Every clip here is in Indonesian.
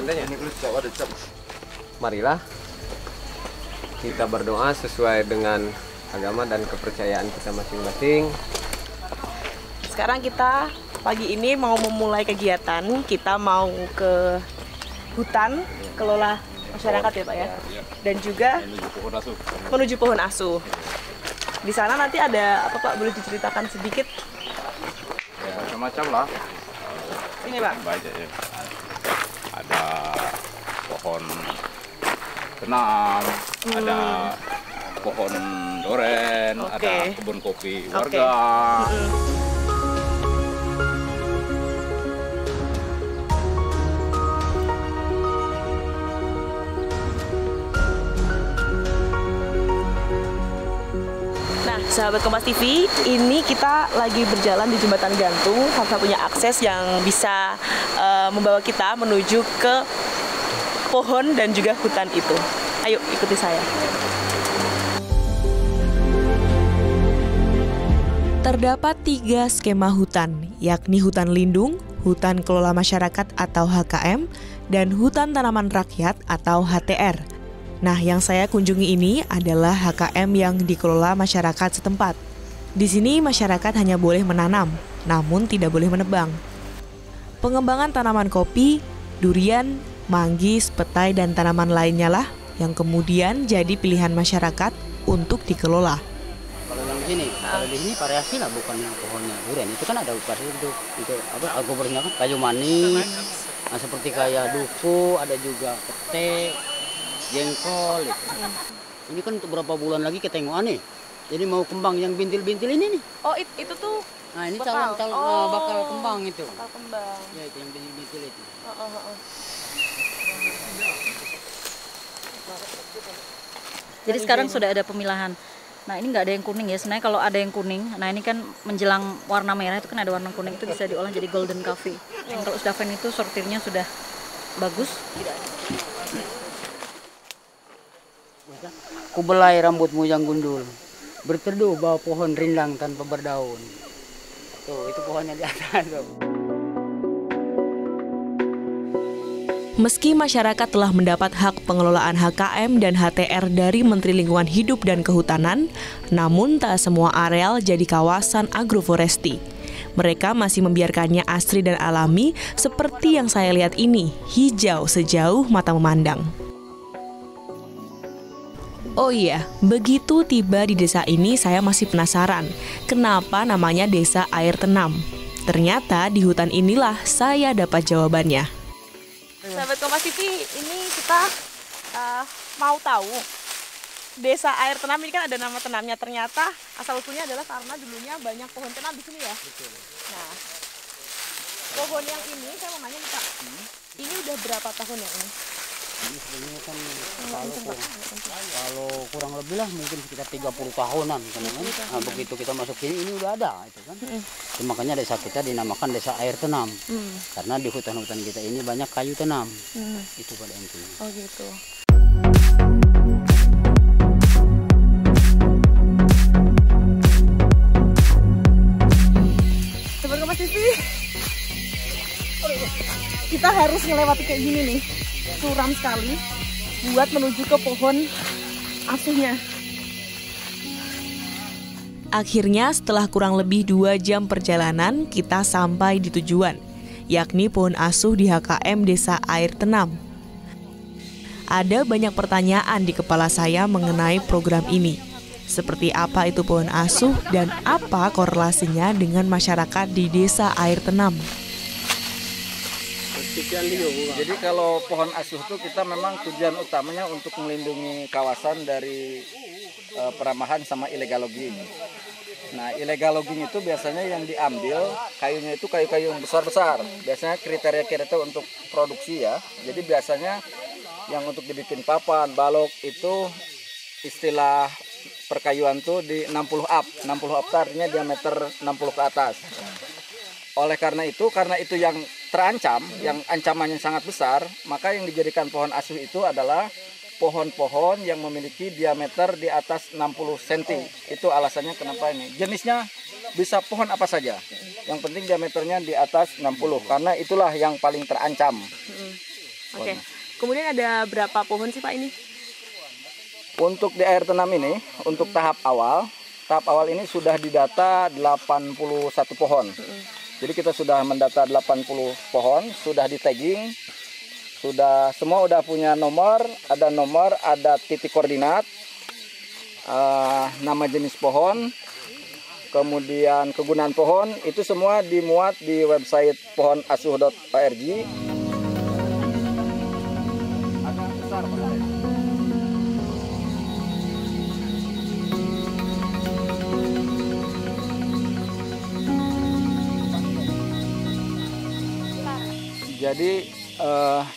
tendanya. Marilah kita berdoa sesuai dengan agama dan kepercayaan kita masing-masing. Sekarang kita pagi ini mau memulai kegiatan. Kita mau ke hutan kelola masyarakat ya Pak ya. Dan juga menuju pohon asuh. Di sana nanti ada apa Pak? Boleh diceritakan sedikit? Ya, macam lah. Ini Pak. Banyak ya. Ada pohon kenam, ada pohon doren, ada kebun kopi warga. Nah, sahabat Kompas TV, ini kita lagi berjalan di jembatan gantung, satu-satunya akses yang bisa membawa kita menuju ke pohon dan juga hutan itu. Ayo, ikuti saya. Terdapat 3 skema hutan, yakni hutan lindung, hutan kelola masyarakat atau HKM, dan hutan tanaman rakyat atau HTR. Nah, yang saya kunjungi ini adalah HKM yang dikelola masyarakat setempat. Di sini masyarakat hanya boleh menanam, namun tidak boleh menebang. Pengembangan tanaman kopi, durian, manggis, petai, dan tanaman lainnya lah yang kemudian jadi pilihan masyarakat untuk dikelola. Kalau yang di sini, kalau di sini variasi lah, bukan yang pohonnya durian. Itu kan ada variasi itu apa? Agobernya kan kayu manis, nah, seperti kayak duku, ada juga pete, jengkol. Itu. Ini kan untuk berapa bulan lagi ketengoan nih. Jadi mau kembang yang bintil-bintil ini nih. Oh, itu tuh. Nah, ini calon bakal kembang itu. Bakal kembang. Ya, itu yang bintil-bintil itu. Jadi sekarang sudah ada pemilahan. Nah, ini nggak ada yang kuning ya. Sebenarnya kalau ada yang kuning, nah ini kan menjelang warna merah itu kan ada warna kuning, itu bisa diolah jadi golden coffee. Yang kalau sudah fan itu sortirnya sudah bagus. Ku belai rambutmu yang gundul, berteduh bawah pohon rindang tanpa berdaun. Tuh, itu pohonnya di atas tuh. Meski masyarakat telah mendapat hak pengelolaan HKM dan HTR dari Menteri Lingkungan Hidup dan Kehutanan, namun tak semua areal jadi kawasan agroforesti. Mereka masih membiarkannya asri dan alami seperti yang saya lihat ini, hijau sejauh mata memandang. Oh iya, begitu tiba di desa ini saya masih penasaran, kenapa namanya Desa Air Tenam. Ternyata di hutan inilah saya dapat jawabannya. Sahabat Kompas TV, ini kita mau tahu Desa Air Tenam ini kan ada nama tenamnya. Ternyata asal usulnya adalah karena dulunya banyak pohon tenam di sini ya. Betul. Nah, pohon yang ini saya mau nanya nih Pak, ini udah berapa tahun ya ini? Ini sebenarnya kan kalau kurang lebih lah mungkin sekitar 30 tahunan kan. Nah, begitu kita masuk sini ini udah ada itu kan. Makanya desa kita dinamakan Desa Air Tenam. Karena di hutan-hutan kita ini banyak kayu tenam. Itu pada intinya. Oh gitu. Sobat Kompas TV, kita harus melewati kayak gini nih. Suram sekali buat menuju ke pohon asuhnya. Akhirnya setelah kurang lebih 2 jam perjalanan kita sampai di tujuan, yakni pohon asuh di HKM Desa Air Tenam. Ada banyak pertanyaan di kepala saya mengenai program ini. Seperti apa itu pohon asuh dan apa korelasinya dengan masyarakat di Desa Air Tenam? Jadi kalau pohon asuh itu kita memang tujuan utamanya untuk melindungi kawasan dari peramahan sama illegal logging. Nah, illegal logging itu biasanya yang diambil kayunya itu kayu-kayu yang besar-besar. Biasanya kriteria-kriteria untuk produksi ya. Jadi biasanya yang untuk dibikin papan, balok itu istilah perkayuan tuh di 60 up. 60 up itu artinya diameter 60 ke atas. Oleh karena itu yang terancam, yang ancamannya sangat besar, maka yang dijadikan pohon asuh itu adalah pohon-pohon yang memiliki diameter di atas 60 cm. Itu alasannya kenapa ini. Jenisnya bisa pohon apa saja. Yang penting diameternya di atas 60, karena itulah yang paling terancam. Oke. Kemudian ada berapa pohon sih Pak ini? Untuk di air tanam ini, untuk tahap awal ini sudah didata 81 pohon. Jadi kita sudah mendata 80 pohon, sudah di tagging, semua udah punya nomor, ada titik koordinat, nama jenis pohon, kemudian kegunaan pohon, itu semua dimuat di website pohonasuh.org. Agak besar, Jadi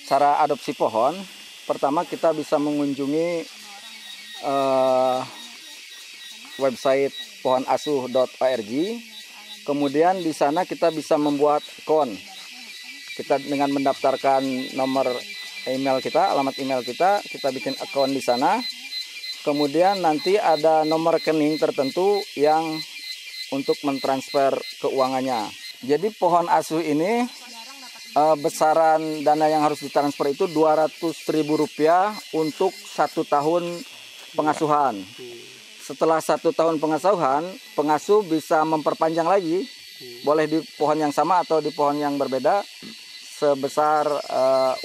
cara adopsi pohon, pertama kita bisa mengunjungi website pohonasuh.org. Kemudian di sana kita bisa membuat akun. Kita dengan mendaftarkan nomor email kita, alamat email kita bikin akun di sana. Kemudian nanti ada nomor rekening tertentu yang untuk mentransfer keuangannya. Jadi pohon asuh ini besaran dana yang harus ditransfer itu Rp200.000 untuk 1 tahun pengasuhan. Setelah 1 tahun pengasuhan, pengasuh bisa memperpanjang lagi, boleh di pohon yang sama atau di pohon yang berbeda, sebesar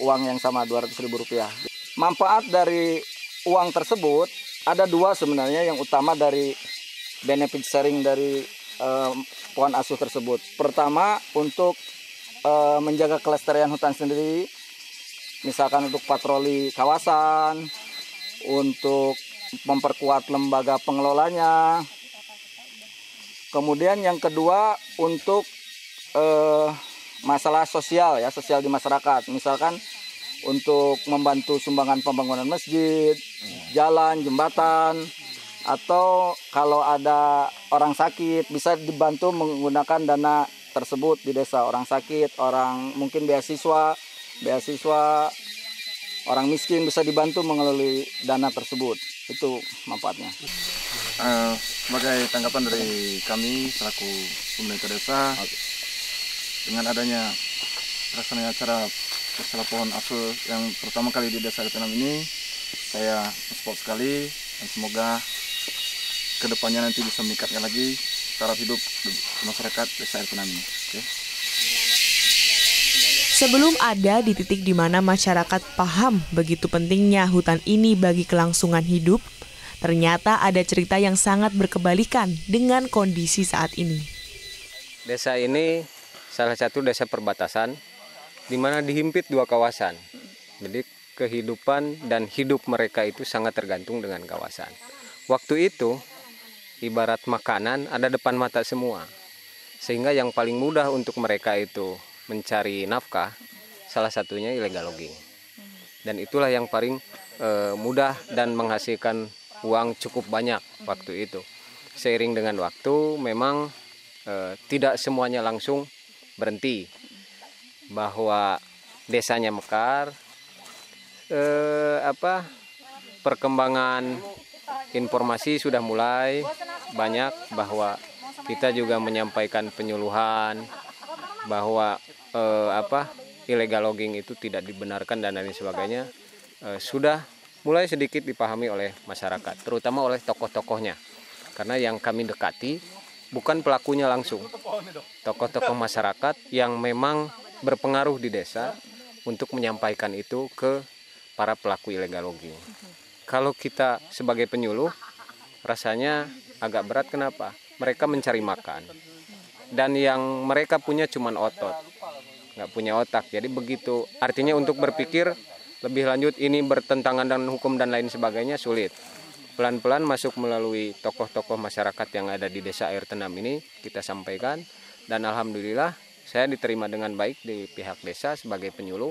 uang yang sama Rp200.000. Manfaat dari uang tersebut ada 2 sebenarnya, yang utama dari benefit sharing dari pohon asuh tersebut. Pertama, untuk menjaga kelestarian hutan sendiri, misalkan untuk patroli kawasan, untuk memperkuat lembaga pengelolanya. Kemudian yang kedua, untuk masalah sosial di masyarakat, misalkan untuk membantu sumbangan pembangunan masjid, jalan, jembatan, atau kalau ada orang sakit bisa dibantu menggunakan dana tersebut di desa. Orang sakit, orang mungkin beasiswa, orang miskin bisa dibantu melalui dana tersebut. Itu manfaatnya. Sebagai tanggapan dari kami selaku pemerintah desa, dengan adanya terlaksana acara masalah pohon asuh yang pertama kali di desa air tanam ini, saya support sekali, dan semoga kedepannya nanti bisa meningkatkan lagi taraf hidup masyarakat desa air tanam ini. Sebelum ada di titik di mana masyarakat paham begitu pentingnya hutan ini bagi kelangsungan hidup, ternyata ada cerita yang sangat berkebalikan dengan kondisi saat ini. Desa ini salah satu desa perbatasan di mana dihimpit 2 kawasan. Jadi kehidupan dan hidup mereka itu sangat tergantung dengan kawasan. Waktu itu ibarat makanan ada depan mata semua. Sehingga yang paling mudah untuk mereka itu mencari nafkah, salah satunya illegal logging. Dan itulah yang paling mudah dan menghasilkan uang cukup banyak waktu itu. Seiring dengan waktu memang tidak semuanya langsung berhenti. Bahwa desanya mekar, perkembangan informasi sudah mulai banyak, bahwa kita juga menyampaikan penyuluhan bahwa illegal logging itu tidak dibenarkan dan lain sebagainya, sudah mulai sedikit dipahami oleh masyarakat, terutama oleh tokoh-tokohnya. Karena yang kami dekati bukan pelakunya langsung, tokoh-tokoh masyarakat yang memang berpengaruh di desa untuk menyampaikan itu ke para pelaku illegal logging. Kalau kita sebagai penyuluh rasanya agak berat. Kenapa? Mereka mencari makan. Dan yang mereka punya cuma otot, nggak punya otak. Jadi begitu, artinya untuk berpikir lebih lanjut ini bertentangan dengan hukum dan lain sebagainya sulit. Pelan-pelan masuk melalui tokoh-tokoh masyarakat yang ada di desa air tanam ini kita sampaikan, dan alhamdulillah saya diterima dengan baik di pihak desa sebagai penyuluh.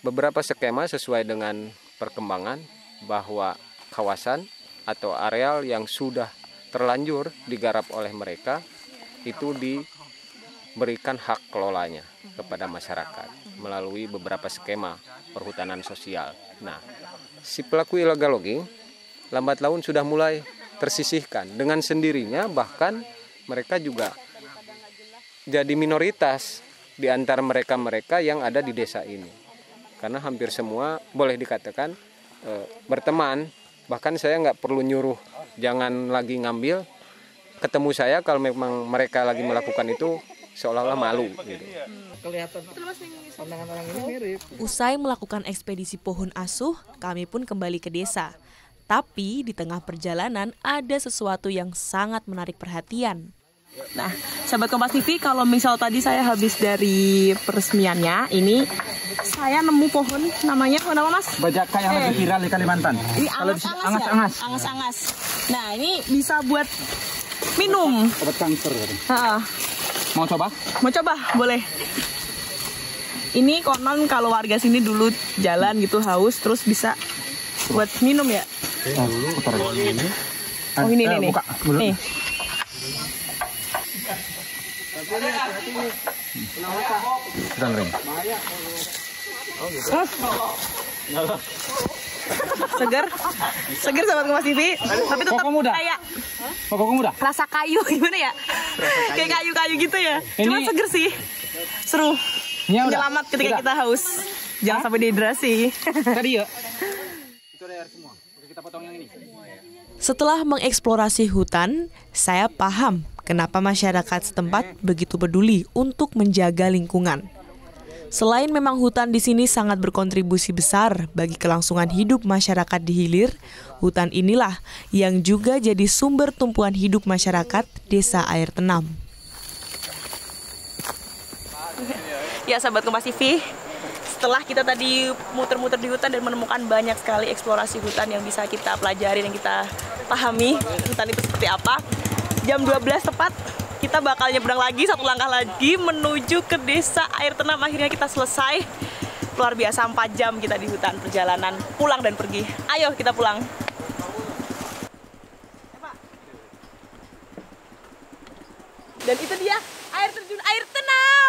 Beberapa skema sesuai dengan perkembangan bahwa kawasan atau areal yang sudah terlanjur digarap oleh mereka itu diberikan hak kelolanya kepada masyarakat melalui beberapa skema perhutanan sosial. Nah, si pelaku illegal logging lambat laun sudah mulai tersisihkan dengan sendirinya, bahkan mereka juga jadi minoritas di antara mereka-mereka yang ada di desa ini. karena hampir semua boleh dikatakan berteman. Bahkan saya nggak perlu nyuruh jangan lagi ngambil, ketemu saya kalau memang mereka lagi melakukan itu seolah-olah malu gitu. Kelihatan pandangan orang ini mirip. Usai melakukan ekspedisi pohon asuh, kami pun kembali ke desa. Tapi di tengah perjalanan ada sesuatu yang sangat menarik perhatian. Nah, sahabat Kompas TV, kalau misal tadi saya habis dari peresmiannya, ini saya nemu pohon namanya apa nama Mas? Bajaka yang lagi viral di Kalimantan. Ini angas-angas. Angas-angas. Nah, ini bisa buat minum. Obat kanker. Mau coba? Mau coba? Boleh. Ini konon kalau warga sini dulu jalan gitu haus, terus bisa buat minum ya? Oh ini nih. Nih. Seger sahabat Kompas TV, tapi tetap kayak rasa kayu gimana ya? Kayak kayu-kayu gitu ya. Cuma seger sih, seru. Penyelamat ketika kita haus, jangan sampai dehidrasi. Tadi ya. Itu ada air semua. Oke, kita potong yang ini. Setelah mengeksplorasi hutan, saya paham kenapa masyarakat setempat begitu peduli untuk menjaga lingkungan. Selain memang hutan di sini sangat berkontribusi besar bagi kelangsungan hidup masyarakat di hilir, hutan inilah yang juga jadi sumber tumpuan hidup masyarakat Desa Air Tenam. Ya sahabat Kompas TV, setelah kita tadi muter-muter di hutan dan menemukan banyak sekali eksplorasi hutan yang bisa kita pelajari dan kita pahami hutan itu seperti apa, jam 12 tepat kita bakal nyebrang lagi satu langkah lagi menuju ke Desa Air Tenam. Akhirnya kita selesai. Luar biasa, 4 jam kita di hutan perjalanan pulang dan pergi. Ayo kita pulang. Dan itu dia air terjun Air Tenam.